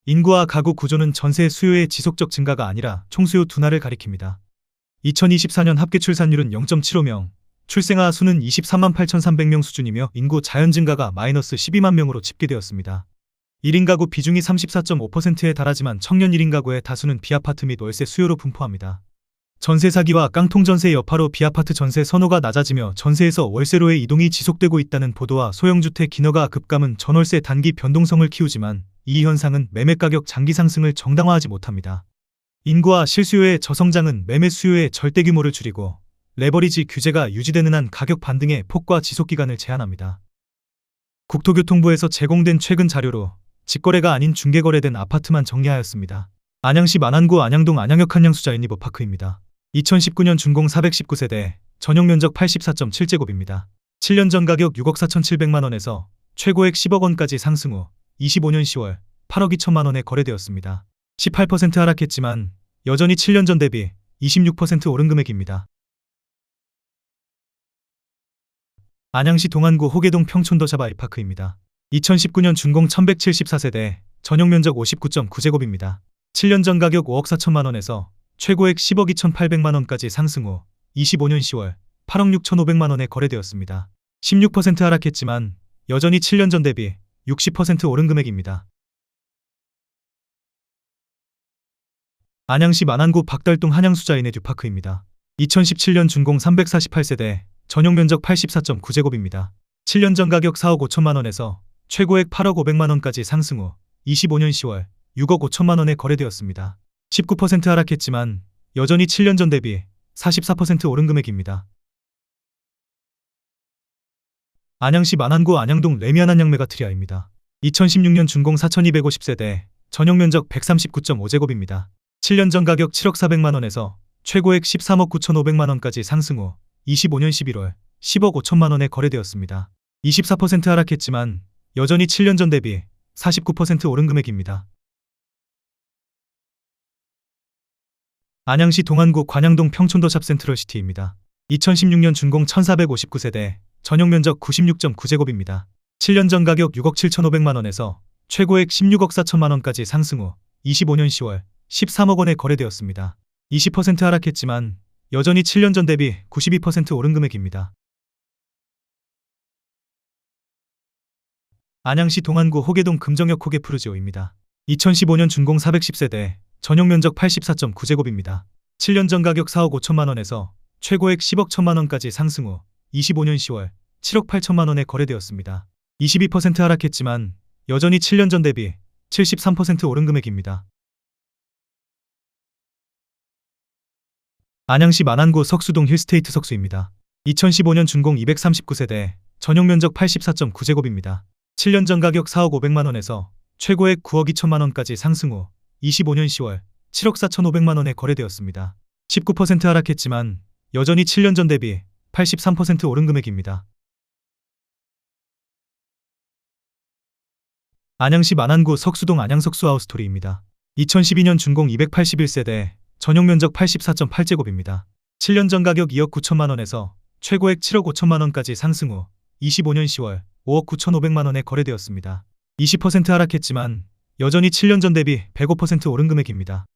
인구와 가구 구조는 전세 수요의 지속적 증가가 아니라 총수요 둔화를 가리킵니다. 2024년 합계 출산율은 0.75명, 출생아 수는 23만 8,300명 수준이며 인구 자연 증가가 마이너스 12만 명으로 집계되었습니다. 1인 가구 비중이 34.5%에 달하지만 청년 1인 가구의 다수는 비아파트 및 월세 수요로 분포합니다. 전세 사기와 깡통전세 여파로 비아파트 전세 선호가 낮아지며 전세에서 월세로의 이동이 지속되고 있다는 보도와 소형주택 인허가 급감은 전월세 단기 변동성을 키우지만 이 현상은 매매 가격 장기 상승을 정당화하지 못합니다. 인구와 실수요의 저성장은 매매 수요의 절대 규모를 줄이고 레버리지 규제가 유지되는 한 가격 반등의 폭과 지속 기간을 제한합니다. 국토교통부에서 제공된 최근 자료로 직거래가 아닌 중개거래된 아파트만 정리하였습니다. 안양시 만안구 안양동 안양역 한양수자 유니버파크입니다. 2019년 준공 419세대, 전용 면적 84.7제곱입니다. 7년 전 가격 6억 4,700만원에서 최고액 10억원까지 상승 후 25년 10월 8억 2천만원에 거래되었습니다. 18% 하락했지만 여전히 7년 전 대비 26% 오른 금액입니다. 안양시 동안구 호계동 평촌더샵 아이파크입니다. 2019년 준공 1174세대, 전용 면적 59.9제곱입니다. 7년 전 가격 5억 4천만원에서 최고액 10억 2,800만원까지 상승 후 25년 10월 8억 6,500만원에 거래되었습니다. 16% 하락했지만 여전히 7년 전 대비 60% 오른 금액입니다. 안양시 만안구 박달동 한양수자 이네듀파크입니다. 2017년 준공 348세대, 전용 면적 84.9제곱입니다. 7년 전 가격 4억 5천만원에서 최고액 8억 500만원까지 상승 후 25년 10월 6억 5천만원에 거래되었습니다. 19% 하락했지만 여전히 7년 전 대비 44% 오른 금액입니다. 안양시 만안구 안양동 레미안 안양 메가트리아입니다. 2016년 준공 4250세대, 전용 면적 139.5제곱입니다. 7년 전 가격 7억 400만원에서 최고액 13억 9,500만원까지 상승 후 25년 11월 10억 5천만원에 거래되었습니다. 24% 하락했지만 여전히 7년 전 대비 49% 오른 금액입니다. 안양시 동안구 관양동 평촌더샵 센트럴시티입니다. 2016년 준공 1459세대, 전용 면적 96.9제곱입니다. 7년 전 가격 6억 7,500만원에서 최고액 16억 4천만원까지 상승 후 25년 10월 13억원에 거래되었습니다. 20% 하락했지만 여전히 7년 전 대비 92% 오른 금액입니다. 안양시 동안구 호계동 금정역 호계푸르지오입니다. 2015년 준공 410세대, 전용 면적 84.9제곱입니다. 7년 전 가격 4억 5천만원에서 최고액 10억 1천만원까지 상승 후 25년 10월 7억 8천만원에 거래되었습니다. 22% 하락했지만 여전히 7년 전 대비 73% 오른 금액입니다. 안양시 만안구 석수동 힐스테이트 석수입니다. 2015년 준공 239세대, 전용 면적 84.9제곱입니다. 7년 전 가격 4억 500만원에서 최고액 9억 2천만원까지 상승 후 25년 10월 7억 4,500만원에 거래되었습니다. 19% 하락했지만 여전히 7년 전 대비 83% 오른 금액입니다. 안양시 만안구 석수동 안양석수 하우스토리입니다. 2012년 준공 281세대, 전용 면적 84.8제곱입니다. 7년 전 가격 2억 9천만원에서 최고액 7억 5천만원까지 상승 후 25년 10월 5억 9,500만원에 거래되었습니다. 20% 하락했지만 여전히 7년 전 대비 105% 오른 금액입니다.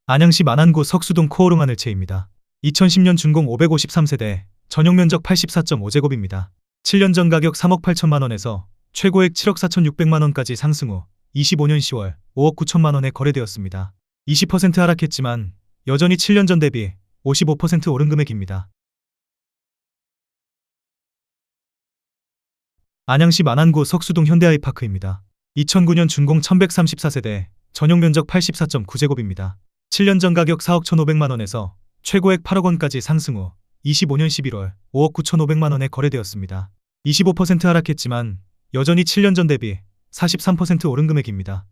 안양시 만안구 석수동 코오롱 하늘채입니다. 2010년 준공 553세대, 전용 면적 84.5제곱입니다. 7년 전 가격 3억 8천만원에서 최고액 7억 4,600만원까지 상승 후 25년 10월 5억 9천만원에 거래되었습니다. 20% 하락했지만 여전히 7년 전 대비 55% 오른 금액입니다. 안양시 만안구 석수동 현대아이파크입니다. 2009년 준공 1134세대, 전용 면적 84.9제곱입니다. 7년 전 가격 4억 1,500만원에서 최고액 8억원까지 상승 후 25년 11월 5억 9,500만원에 거래되었습니다. 25% 하락했지만 여전히 7년 전 대비 43% 오른 금액입니다.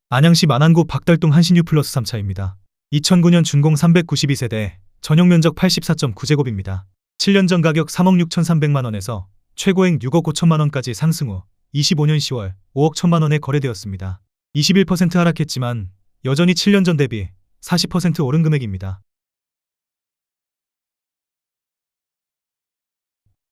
안양시 만안구 박달동 한신유 플러스 3차입니다. 2009년 준공 392세대, 전용 면적 84.9제곱입니다. 7년 전 가격 3억 6,300만원에서 최고액 6억 5천만원까지 상승 후 25년 10월 5억 1천만원에 거래되었습니다. 21% 하락했지만 여전히 7년 전 대비 40% 오른 금액입니다.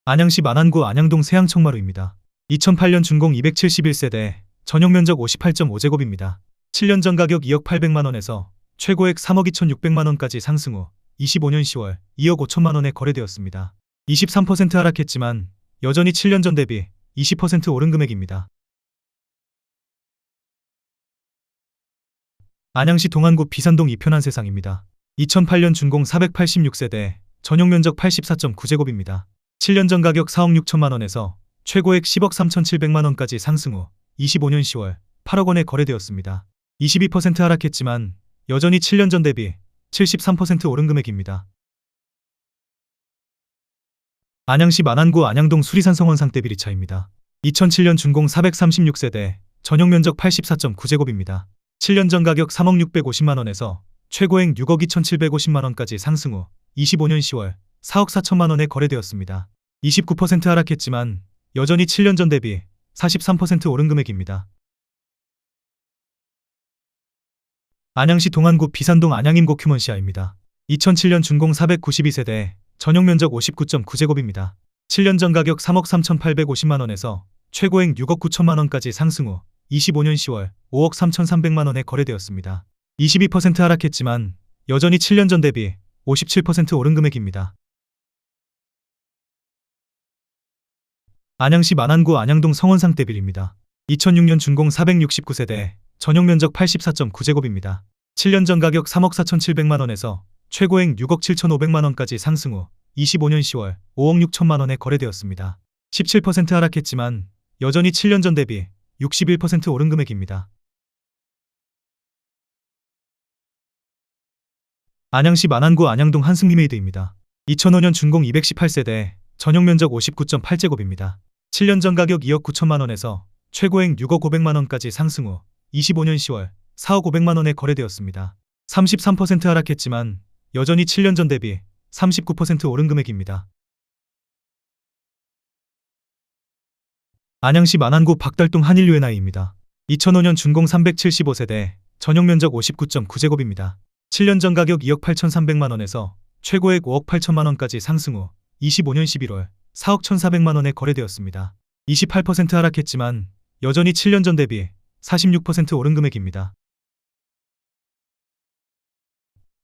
안양시 만안구 안양동 세양청마루입니다. 2008년 준공 271세대, 전용 면적 58.5제곱입니다. 7년 전 가격 2억 800만원에서 최고액 3억 2,600만원까지 상승 후 25년 10월 2억 5천만원에 거래되었습니다. 23% 하락했지만 여전히 7년 전 대비 20% 오른 금액입니다. 안양시 동안구 비산동 이편한 세상입니다. 2008년 준공 486세대, 전용 면적 84.9제곱입니다. 7년 전 가격 4억 6천만원에서 최고액 10억 3,700만원까지 상승 후 25년 10월 8억 원에 거래되었습니다. 22% 하락했지만 여전히 7년 전 대비 73% 오른 금액입니다. 안양시 만안구 안양동 수리산 성원 상대비리차입니다. 2007년 준공 436세대, 전용 면적 84.9제곱입니다. 7년 전 가격 3억 650만원에서 최고액 6억 2,750만원까지 상승 후 25년 10월 4억 4천만원에 거래되었습니다. 29% 하락했지만 여전히 7년 전 대비 43% 오른 금액입니다. 안양시 동안구 비산동 안양임고 큐먼시아입니다. 2007년 준공 492세대, 전용 면적 59.9제곱입니다. 7년 전 가격 3억 3,850만원에서 최고액 6억 9천만원까지 상승 후 25년 10월 5억 3,300만원에 거래되었습니다. 22% 하락했지만 여전히 7년 전 대비 57% 오른 금액입니다. 안양시 만안구 안양동 성원상대빌입니다. 2006년 준공 469세대, 전용 면적 84.9제곱입니다. 7년 전 가격 3억 4,700만원에서 최고액 6억 7,500만원까지 상승 후 25년 10월 5억 6천만원에 거래되었습니다. 17% 하락했지만 여전히 7년 전 대비 61% 오른 금액입니다. 안양시 만안구 안양동 한승리메이드입니다. 2005년 준공 218세대, 전용 면적 59.8제곱입니다. 7년 전 가격 2억 9천만원에서 최고액 6억 500만원까지 상승 후 25년 10월 4억 500만원에 거래되었습니다. 33% 하락했지만 여전히 7년 전 대비 39% 오른 금액입니다. 안양시 만안구 박달동 한일유엔아이입니다. 2005년 준공 375세대, 전용 면적 59.9제곱입니다. 7년 전 가격 2억 8,300만원에서 최고액 5억 8천만원까지 상승 후 25년 11월 4억 1,400만원에 거래되었습니다. 28% 하락했지만 여전히 7년 전 대비 46% 오른 금액입니다.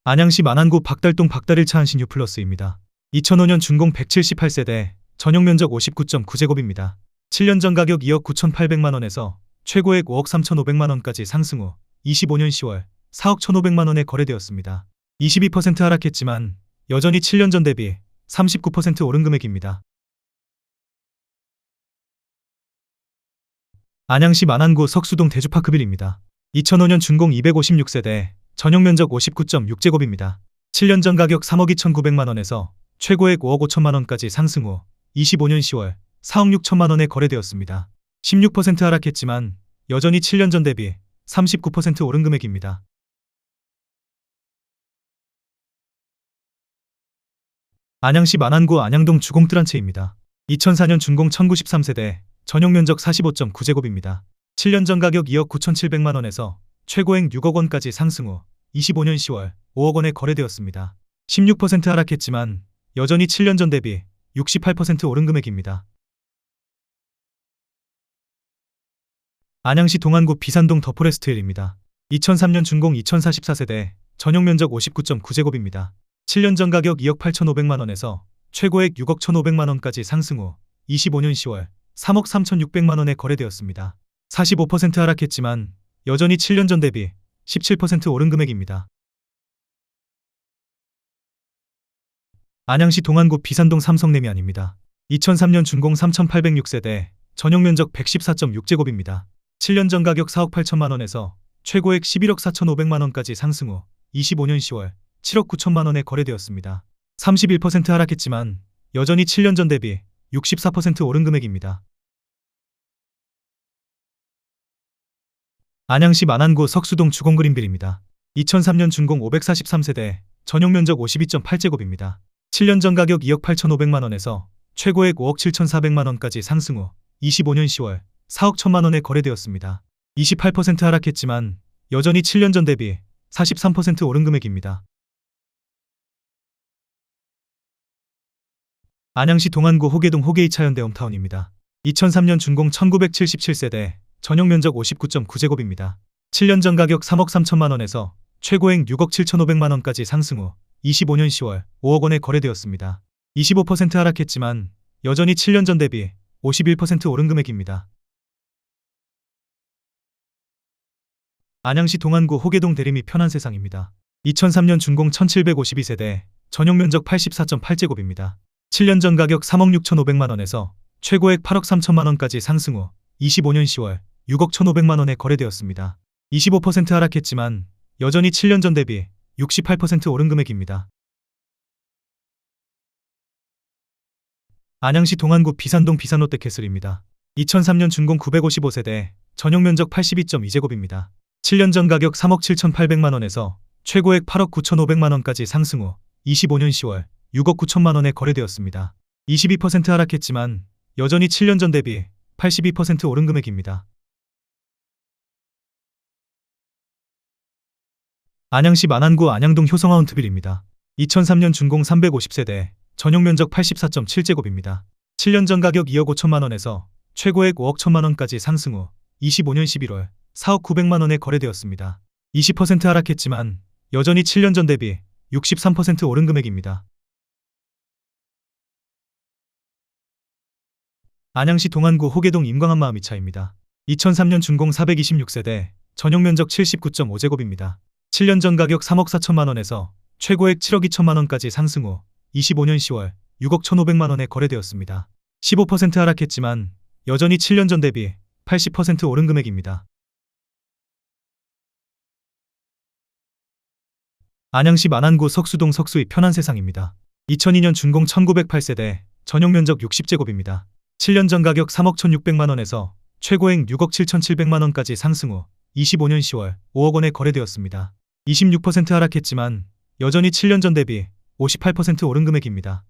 안양시 만안구 박달동 박달일차 한신유 플러스입니다. 2005년 준공 178세대, 전용 면적 59.9제곱입니다. 7년 전 가격 2억 9,800만원에서 최고액 5억 3,500만원까지 상승 후 25년 10월 4억 1,500만원에 거래되었습니다. 22% 하락했지만 여전히 7년 전 대비 39% 오른 금액입니다. 안양시 만안구 석수동 대주파크빌입니다. 2005년 준공 256세대, 전용 면적 59.6제곱입니다. 7년 전 가격 3억 2,900만원에서 최고액 5억 5천만원까지 상승 후 25년 10월 4억 6천만원에 거래되었습니다. 16% 하락했지만 여전히 7년 전 대비 39% 오른 금액입니다. 안양시 만안구 안양동 주공뜨란체입니다. 2004년 준공 1093세대, 전용 면적 45.9제곱입니다. 7년 전 가격 2억 9,700만원에서 최고액 6억 원까지 상승 후 25년 10월 5억 원에 거래되었습니다. 16% 하락했지만 여전히 7년 전 대비 68% 오른 금액입니다. 안양시 동안구 비산동 더포레스트힐입니다. 2003년 준공 2044세대, 전용 면적 59.9제곱입니다. 7년 전 가격 2억 8,500만원에서 최고액 6억 1,500만원까지 상승 후 25년 10월 3억 3,600만원에 거래되었습니다. 45% 하락했지만 여전히 7년 전 대비 17% 오른 금액입니다. 안양시 동안구 비산동 삼성레미안입니다. 2003년 준공 3,806세대, 전용 면적 114.6제곱입니다. 7년 전 가격 4억 8천만원에서 최고액 11억 4,500만원까지 상승 후 25년 10월 7억 9천만원에 거래되었습니다. 31% 하락했지만 여전히 7년 전 대비 64% 오른 금액입니다. 안양시 만안구 석수동 주공그린빌입니다. 2003년 준공 543세대, 전용 면적 52.8제곱입니다. 7년 전 가격 2억 8,500만원에서 최고액 5억 7,400만원까지 상승 후 25년 10월 4억 1천만원에 거래되었습니다. 28% 하락했지만 여전히 7년 전 대비 43% 오른 금액입니다. 안양시 동안구 호계동 호게이차 현대 홈타운입니다. 2003년 준공 1977세대, 전용 면적 59.9제곱입니다. 7년 전 가격 3억 3천만 원에서 최고액 6억 7,500만 원까지 상승 후 25년 10월 5억 원에 거래되었습니다. 25% 하락했지만 여전히 7년 전 대비 51% 오른 금액입니다. 안양시 동안구 호계동 대림이 편한 세상입니다. 2003년 준공 1752세대, 전용 면적 84.8제곱입니다. 7년 전 가격 3억 6,500만 원에서 최고액 8억 3천만 원까지 상승 후 25년 10월 6억 1,500만 원에 거래되었습니다. 25% 하락했지만 여전히 7년 전 대비 68% 오른 금액입니다. 안양시 동안구 비산동 비산롯데캐슬입니다. 2003년 준공 955세대, 전용 면적 82.2제곱입니다. 7년 전 가격 3억 7,800만 원에서 최고액 8억 9,500만 원까지 상승 후 25년 10월 6억 9천만 원에 거래되었습니다. 22% 하락했지만 여전히 7년 전 대비 82% 오른 금액입니다. 안양시 만안구 안양동 효성하운트빌입니다. 2003년 준공 350세대, 전용 면적 84.7제곱입니다. 7년 전 가격 2억 5천만 원에서 최고액 5억 1천만 원까지 상승 후 25년 11월 4억 900만 원에 거래되었습니다. 20% 하락했지만 여전히 7년 전 대비 63% 오른 금액입니다. 안양시 동안구 호계동 임광한마음이차입니다. 2003년 준공 426세대, 전용 면적 79.5제곱입니다. 7년 전 가격 3억 4천만 원에서 최고액 7억 2천만 원까지 상승 후 25년 10월 6억 1,500만 원에 거래되었습니다. 15% 하락했지만 여전히 7년 전 대비 80% 오른 금액입니다. 안양시 만안구 석수동 석수의 편한 세상입니다. 2002년 준공 1908세대, 전용 면적 60제곱입니다. 7년 전 가격 3억 1,600만 원에서 최고액 6억 7,700만 원까지 상승 후 25년 10월 5억 원에 거래되었습니다. 26% 하락했지만 여전히 7년 전 대비 58% 오른 금액입니다.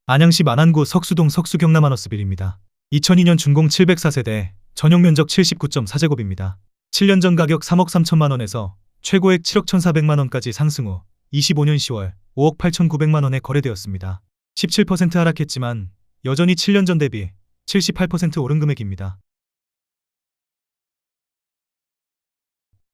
안양시 만안구 석수동 석수경남하너스빌입니다. 2002년 준공 704세대, 전용 면적 79.4제곱입니다. 7년 전 가격 3억 3천만 원에서 최고액 7억 1,400만 원까지 상승 후 25년 10월 5억 8,900만 원에 거래되었습니다. 17% 하락했지만 여전히 7년 전 대비 78% 오른 금액입니다.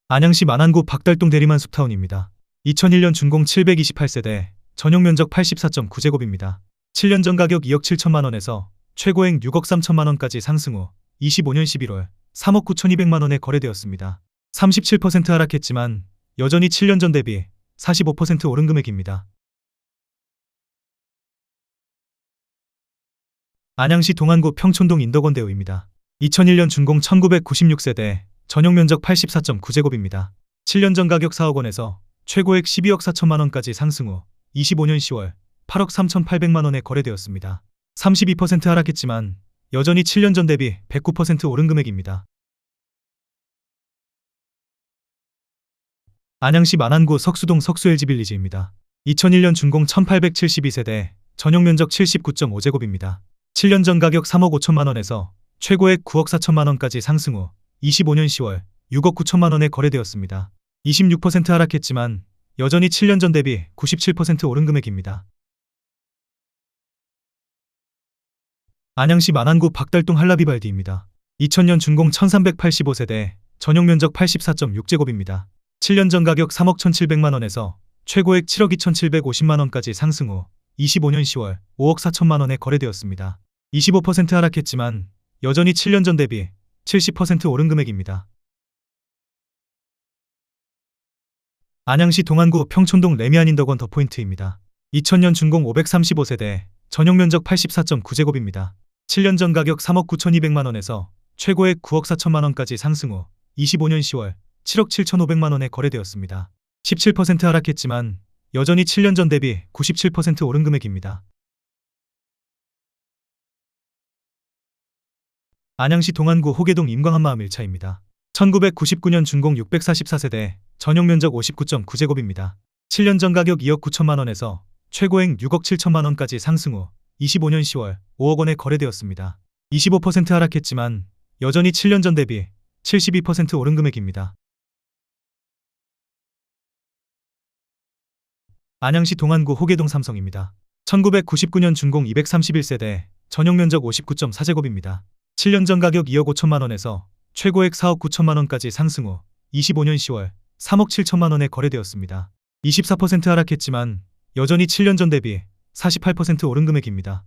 안양시 만안구 박달동 대리만 숲타운입니다. 2001년 준공 728세대, 전용 면적 84.9제곱입니다. 7년 전 가격 2억 7천만 원에서 최고액 6억 3천만 원까지 상승 후 25년 11월 3억 9,200만 원에 거래되었습니다. 37% 하락했지만 여전히 7년 전 대비 45% 오른 금액입니다. 안양시 동안구 평촌동 인덕원대우입니다. 2001년 준공 1996세대, 전용 면적 84.9제곱입니다. 7년 전 가격 4억 원에서 최고액 12억 4천만 원까지 상승 후 25년 10월 8억 3,800만 원에 거래되었습니다. 32% 하락했지만 여전히 7년 전 대비 109% 오른 금액입니다. 안양시 만안구 석수동 석수LG빌리지입니다. 2001년 준공 1872세대, 전용 면적 79.5제곱입니다. 7년 전 가격 3억 5천만 원에서 최고액 9억 4천만 원까지 상승 후 25년 10월 6억 9천만 원에 거래되었습니다. 26% 하락했지만 여전히 7년 전 대비 97% 오른 금액입니다. 안양시 만안구 박달동 한라비발디입니다. 2000년 준공 1385세대, 전용 면적 84.6제곱입니다. 7년 전 가격 3억 1,700만 원에서 최고액 7억 2,750만 원까지 상승 후 25년 10월 5억 4천만 원에 거래되었습니다. 25% 하락했지만 여전히 7년 전 대비 70% 오른 금액입니다. 안양시 동안구 평촌동 레미안인덕원 더포인트입니다. 2000년 준공 535세대, 전용 면적 84.9제곱입니다. 7년 전 가격 3억 9,200만 원에서 최고액 9억 4천만 원까지 상승 후 25년 10월 7억 7,500만 원에 거래되었습니다. 17% 하락했지만 여전히 7년 전 대비 97% 오른 금액입니다. 안양시 동안구 호계동 임광한마음 1차입니다. 1999년 준공 644세대, 전용 면적 59.9제곱입니다. 7년 전 가격 2억 9천만 원에서 최고액 6억 7천만 원까지 상승 후 25년 10월 5억 원에 거래되었습니다. 25% 하락했지만 여전히 7년 전 대비 72% 오른 금액입니다. 안양시 동안구 호계동 삼성입니다. 1999년 준공 231세대, 전용면적 59.4제곱입니다. 7년 전 가격 2억 5천만 원에서 최고액 4억 9천만 원까지 상승 후 25년 10월 3억 7천만 원에 거래되었습니다. 24% 하락했지만 여전히 7년 전 대비 48% 오른 금액입니다.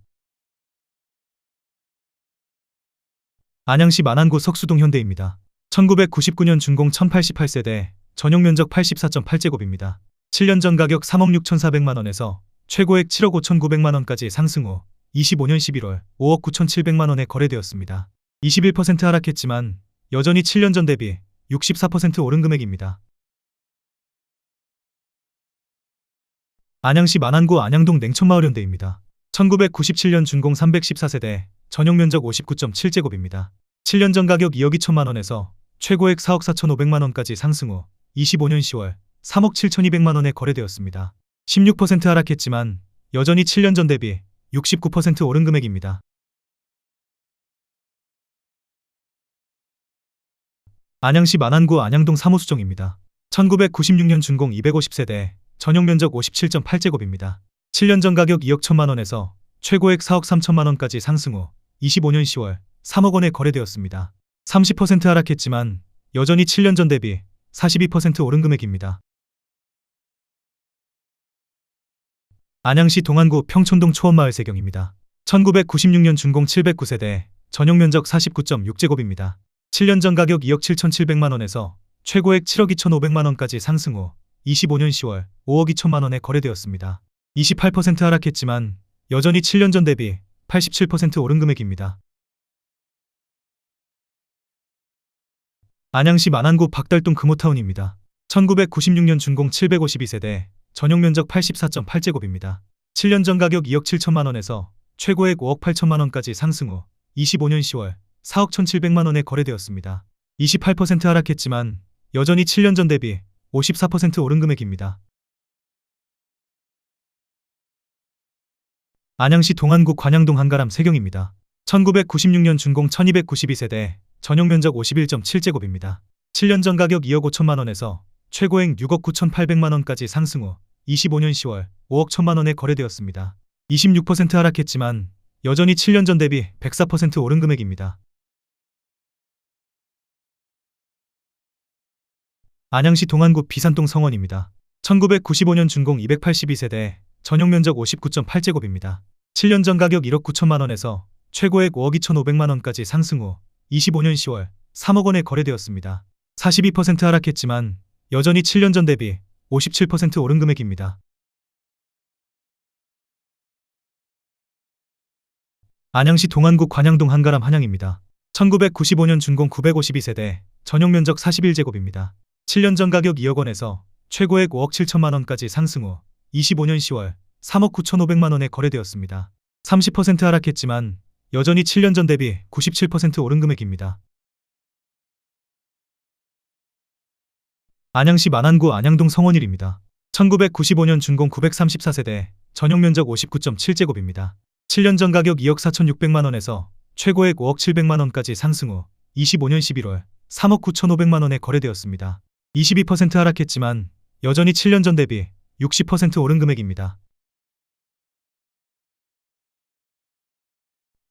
안양시 만안구 석수동 현대입니다. 1999년 준공 1088세대, 전용면적 84.8제곱입니다. 7년 전 가격 3억 6,400만 원에서 최고액 7억 5,900만 원까지 상승 후 25년 11월 5억 9,700만 원에 거래되었습니다. 21% 하락했지만 여전히 7년 전 대비 64% 오른 금액입니다. 안양시 만안구 안양동 냉천마을 현대입니다. 1997년 준공 314세대, 전용면적 59.7제곱입니다. 7년 전 가격 2억 2천만 원에서 최고액 4억 4,500만 원까지 상승 후 25년 10월 3억 7,200만 원에 거래되었습니다. 16% 하락했지만 여전히 7년 전 대비 69% 오른 금액입니다. 안양시 만안구 안양동 사무수정입니다. 1996년 준공 250세대, 전용면적 57.8제곱입니다. 7년 전 가격 2억 1천만 원에서 최고액 4억 3천만 원까지 상승 후 25년 10월 3억 원에 거래되었습니다. 30% 하락했지만 여전히 7년 전 대비 42% 오른 금액입니다. 안양시 동안구 평촌동 초원마을 세경입니다. 1996년 준공 709세대, 전용면적 49.6제곱입니다. 7년 전 가격 2억 7,700만 원에서 최고액 7억 2,500만 원까지 상승 후 25년 10월 5억 2천만 원에 거래되었습니다. 28% 하락했지만 여전히 7년 전 대비 87% 오른 금액입니다. 안양시 만안구 박달동 금호타운입니다. 1996년 준공 752세대, 전용면적 84.8제곱입니다. 7년 전 가격 2억 7천만 원에서 최고액 5억 8천만 원까지 상승 후 25년 10월 4억 1,700만 원에 거래되었습니다. 28% 하락했지만 여전히 7년 전 대비 54% 오른 금액입니다. 안양시 동안구 관양동 한가람 세경입니다. 1996년 준공 1292세대, 전용면적 51.7제곱입니다. 7년 전 가격 2억 5천만 원에서 최고액 6억 9,800만 원까지 상승 후 25년 10월 5억 1천만 원에 거래되었습니다. 26% 하락했지만 여전히 7년 전 대비 104% 오른 금액입니다. 안양시 동안구 비산동 성원입니다. 1995년 준공 282세대, 전용면적 59.8제곱입니다. 7년 전 가격 1억 9천만 원에서 최고액 5억 2,500만 원까지 상승 후 25년 10월 3억 원에 거래되었습니다. 42% 하락했지만 여전히 7년 전 대비 57% 오른 금액입니다. 안양시 동안구 관양동 한가람 한양입니다. 1995년 준공 952세대, 전용면적 41제곱입니다. 7년 전 가격 2억 원에서 최고액 5억 7천만 원까지 상승 후 25년 10월 3억 9,500만 원에 거래되었습니다. 30% 하락했지만 여전히 7년 전 대비 97% 오른 금액입니다. 안양시 만안구 안양동 성원일입니다. 1995년 준공 934세대, 전용면적 59.7제곱입니다. 7년 전 가격 2억 4,600만 원에서 최고액 5억 700만 원까지 상승 후 25년 11월 3억 9,500만 원에 거래되었습니다. 22% 하락했지만 여전히 7년 전 대비 60% 오른 금액입니다.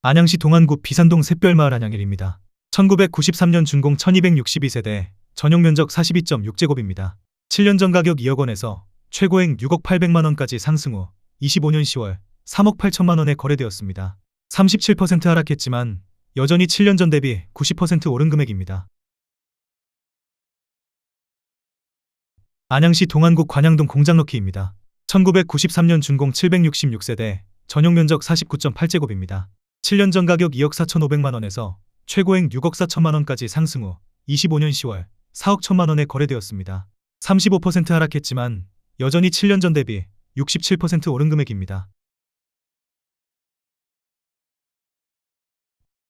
안양시 동안구 비산동 샛별마을 안양일입니다. 1993년 준공 1262세대, 전용면적 42.6제곱입니다. 7년 전 가격 2억 원에서 최고액 6억 800만 원까지 상승 후 25년 10월 3억 8천만 원에 거래되었습니다. 37% 하락했지만 여전히 7년 전 대비 90% 오른 금액입니다. 안양시 동안구 관양동 공장럭키입니다. 1993년 준공 766세대, 전용면적 49.8제곱입니다. 7년 전 가격 2억 4,500만 원에서 최고액 6억 4천만 원까지 상승 후 25년 10월 4억 1천만 원에 거래되었습니다. 35% 하락했지만 여전히 7년 전 대비 67% 오른 금액입니다.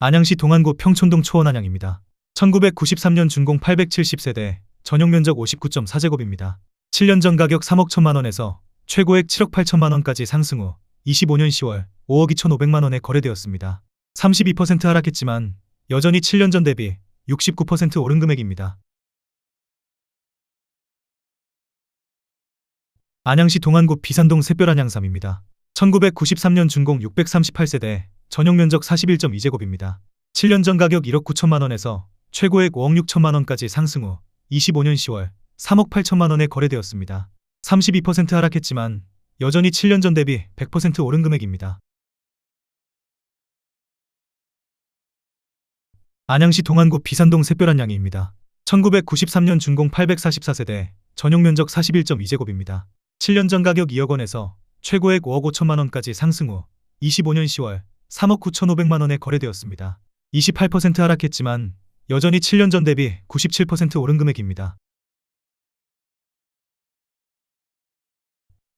안양시 동안구 평촌동 초원안양입니다. 1993년 준공 870세대, 전용면적 59.4제곱입니다. 7년 전 가격 3억 1천만 원에서 최고액 7억 8천만 원까지 상승 후 25년 10월 5억 2,500만 원에 거래되었습니다. 32% 하락했지만 여전히 7년 전 대비 69% 오른 금액입니다. 안양시 동안구 비산동 샛별 한양삼입니다. 1993년 준공 638세대, 전용 면적 41.2제곱입니다. 7년 전 가격 1억 9천만 원에서 최고액 5억 6천만 원까지 상승 후 25년 10월 3억 8천만 원에 거래되었습니다. 32% 하락했지만 여전히 7년 전 대비 100% 오른 금액입니다. 안양시 동안구 비산동 샛별 한양이입니다. 1993년 준공 844세대, 전용 면적 41.2제곱입니다. 7년 전 가격 2억 원에서 최고액 5억 5천만 원까지 상승 후 25년 10월 3억 9천5백만 원에 거래되었습니다. 28% 하락했지만 여전히 7년 전 대비 97% 오른 금액입니다.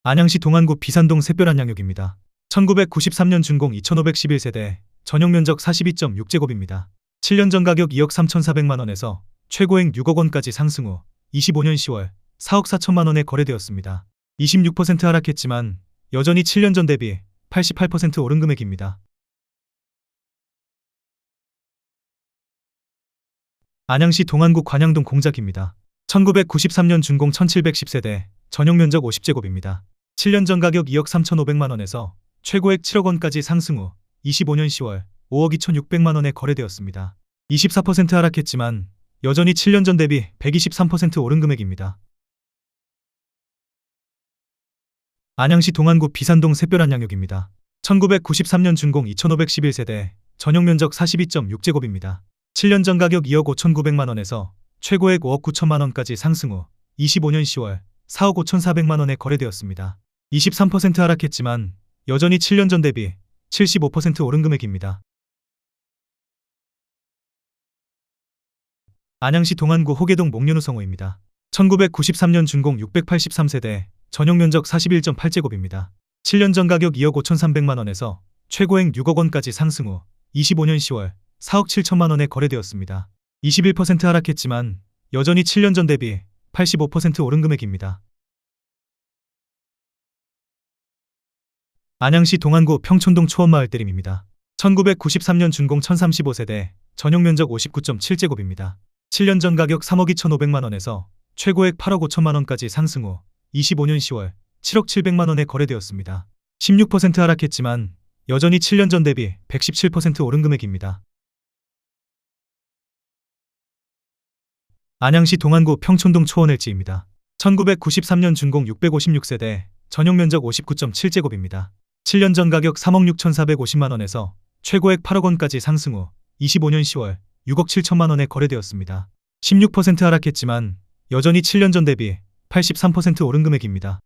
안양시 동안구 비산동 샛별 한양역입니다. 1993년 준공 2511세대, 전용 면적 42.6제곱입니다. 7년 전 가격 2억 3천4백만 원에서 최고액 6억 원까지 상승 후 25년 10월 4억 4천만 원에 거래되었습니다. 26% 하락했지만 여전히 7년 전 대비 88% 오른 금액입니다. 안양시 동안구 관양동 공작입니다. 1993년 준공 1710세대, 전용 면적 50제곱입니다. 7년 전 가격 2억 3천5백만 원에서 최고액 7억 원까지 상승 후 25년 10월 5억 2천6백만 원에 거래되었습니다. 24% 하락했지만 여전히 7년 전 대비 123% 오른 금액입니다. 안양시 동안구 비산동 샛별 한양역입니다. 1993년 준공 2511세대, 전용 면적 42.6제곱입니다. 7년 전 가격 2억 5천9백만 원에서 최고액 5억 9천만 원까지 상승 후 25년 10월 4억 5천4백만 원에 거래되었습니다. 23% 하락했지만 여전히 7년 전 대비 75% 오른 금액입니다. 안양시 동안구 호계동 목련후 성호입니다. 1993년 준공 683세대, 전용 면적 41.8제곱입니다. 7년 전 가격 2억 5천3백만 원에서 최고액 6억 원까지 상승 후 25년 10월 4억 7천만 원에 거래되었습니다. 21% 하락했지만 여전히 7년 전 대비 85% 오른 금액입니다. 안양시 동안구 평촌동 초원마을 대림입니다. 1993년 준공 1035세대, 전용 면적 59.7제곱입니다. 7년 전 가격 3억 2천5백만 원에서 최고액 8억 5천만 원까지 상승 후 25년 10월 7억 7백만 원에 거래되었습니다. 16% 하락했지만 여전히 7년 전 대비 117% 오른 금액입니다. 안양시 동안구 평촌동 초원 LG입니다. 1993년 준공 656세대, 전용 면적 59.7제곱입니다. 7년 전 가격 3억 6천4백오십만 원에서 최고액 8억 원까지 상승 후 25년 10월 6억 7천만 원에 거래되었습니다. 16% 하락했지만 여전히 7년 전 대비 83% 오른 금액입니다.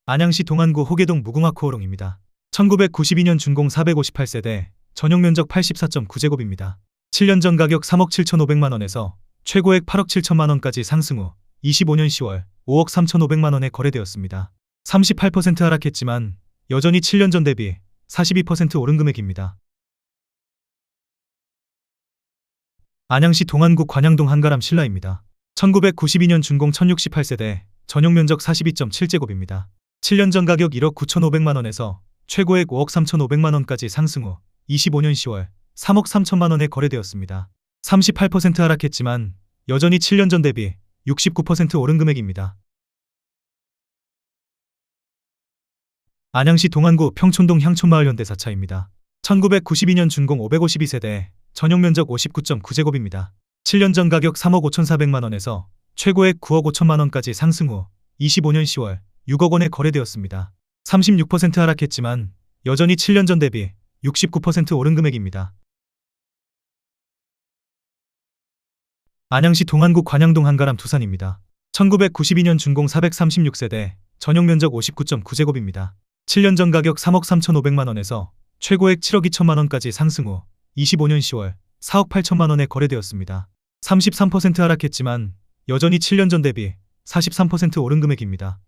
안양시 동안구 호계동 무궁화 코오롱입니다. 1992년 준공 458세대, 전용 면적 84.9제곱입니다. 7년 전 가격 3억 7천5백만 원에서 최고액 8억 7천만 원까지 상승 후 25년 10월 5억 3천5백만 원에 거래되었습니다. 38% 하락했지만 여전히 7년 전 대비 42% 오른 금액입니다. 안양시 동안구 관양동 한가람 신라입니다. 1992년 준공 1068세대, 전용 면적 42.7제곱입니다. 7년 전 가격 1억 9천5백만 원에서 최고액 5억 3천5백만 원까지 상승 후 25년 10월 3억 3천만 원에 거래되었습니다. 38% 하락했지만 여전히 7년 전 대비 69% 오른 금액입니다. 안양시 동안구 평촌동 향촌마을 현대사차입니다. 1992년 준공 552세대, 전용 면적 59.9제곱입니다. 7년 전 가격 3억 5천4백만 원에서 최고액 9억 5천만 원까지 상승 후 25년 10월 6억 원에 거래되었습니다. 36% 하락했지만 여전히 7년 전 대비 69% 오른 금액입니다. 안양시 동안구 관양동 한가람 두산입니다. 1992년 준공 436세대, 전용 면적 59.9제곱입니다. 7년 전 가격 3억 3천5백만 원에서 최고액 7억 2천만 원까지 상승 후 25년 10월 4억 8천만 원에 거래되었습니다. 33% 하락했지만 여전히 7년 전 대비 43% 오른 금액입니다.